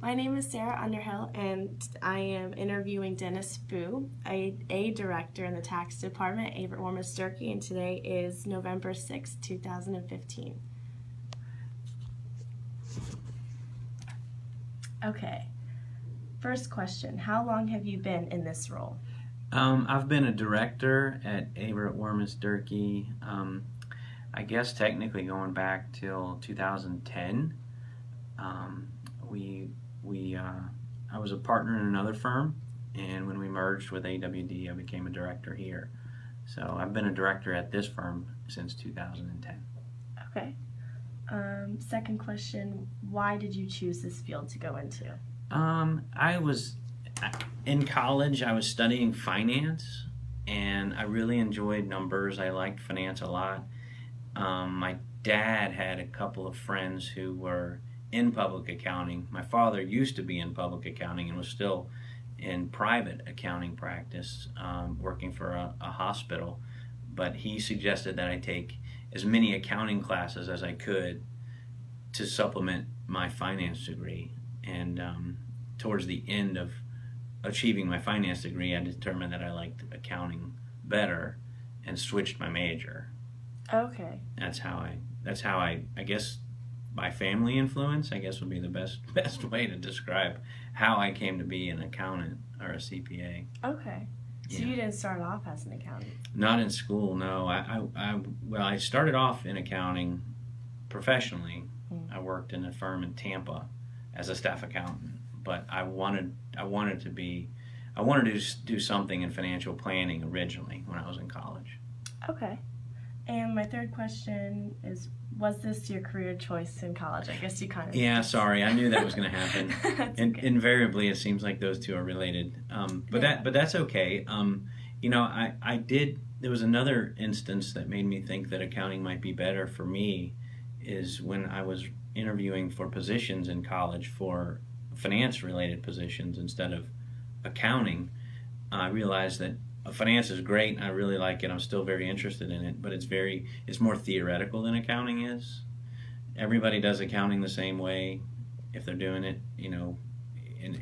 My name is Sarah Underhill, and I am interviewing Dennis Boo, a director in the tax department, Averitt Warmus Durkee, and today is November 6, 2015. Okay, first question, how long have you been in this role? I've been a director at Averitt Warmus Durkee, I guess technically going back till 2010. Um, I was a partner in another firm, and when we merged with AWD, I became a director here. So I've been a director at this firm since 2010. Okay. Second question, why did you choose this field to go into? I was in college. I was studying finance, and I really enjoyed numbers. I liked finance a lot. My dad had a couple of friends who were in public accounting. My father used to be in public accounting and was still in private accounting practice, working for a hospital. But he suggested that I take as many accounting classes as I could to supplement my finance degree. And towards the end of achieving my finance degree, I determined that I liked accounting better and switched my major. Okay. That's how I guess my family influence, I guess, would be the best way to describe how I came to be an accountant or a CPA. Okay. So Yeah. you didn't start off as an accountant? Not in school, no. I started off in accounting professionally. I worked in a firm in Tampa as a staff accountant, but I wanted to do something in financial planning originally when I was in college. Okay. And my third question is, was this your career choice in college? I guess you kind of... Yeah, sorry, I knew that was going to happen. That's okay. Invariably, it seems like those two are related. But that's okay. I did. There was another instance that made me think that accounting might be better for me. Is when I was interviewing for positions in college for finance-related positions instead of accounting. I realized that finance is great, and I really like it. I'm still very interested in it, but it's more theoretical than accounting is. Everybody does accounting the same way if they're doing it, in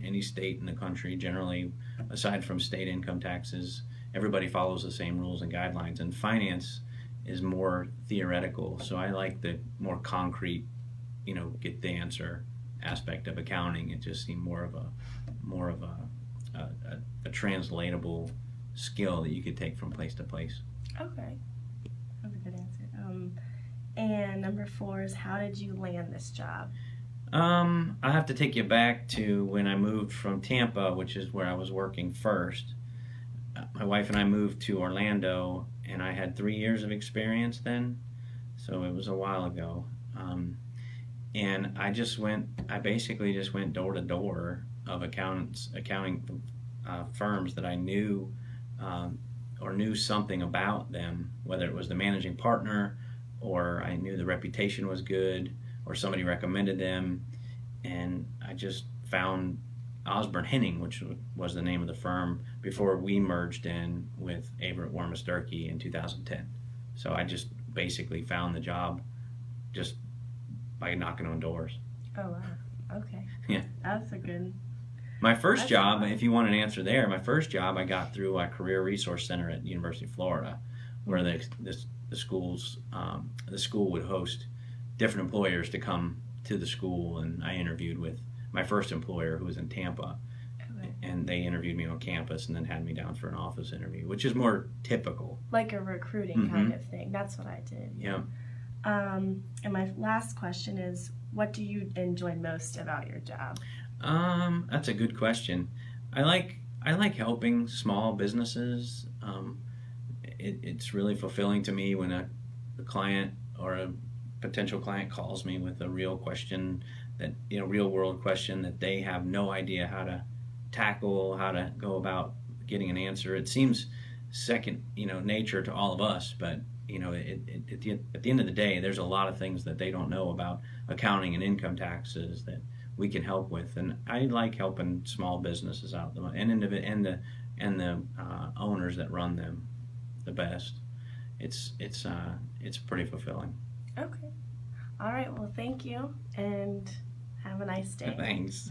any state in the country. Generally, aside from state income taxes, everybody follows the same rules and guidelines. And finance is more theoretical, so I like the more concrete, get the answer aspect of accounting. It just seemed more of a translatable skill that you could take from place to place. Okay. That's a good answer. And number 4 is, how did you land this job? I have to take you back to when I moved from Tampa, which is where I was working first. My wife and I moved to Orlando, and I had 3 years of experience then, so it was a while ago. And I basically just went door to door of accounting firms that I knew or knew something about them, whether it was the managing partner or I knew the reputation was good or somebody recommended them. And I just found Osborne Henning, which was the name of the firm, before we merged in with Averitt Warmus Durkee in 2010. So I just basically found the job just by knocking on doors. Oh, wow. Okay. Yeah. That's a good... My first That's job, awesome. if you want an answer there, my first job I got through a career resource center at the University of Florida, where the school would host different employers to come to the school, and I interviewed with my first employer, who was in Tampa, Okay. and they interviewed me on campus and then had me down for an office interview, which is more typical. Like a recruiting kind of thing. That's what I did. Yeah. And my last question is, what do you enjoy most about your job? That's a good question. I like helping small businesses. It's really fulfilling to me when a client or a potential client calls me with a real question, that real world question that they have no idea how to tackle, how to go about getting an answer. It seems second nature to all of us, but at the end of the day, there's a lot of things that they don't know about accounting and income taxes that we can help with. And I like helping small businesses out and the owners that run them the best. It's pretty fulfilling. Okay. All right. Well, thank you, and Have a nice day. Thanks.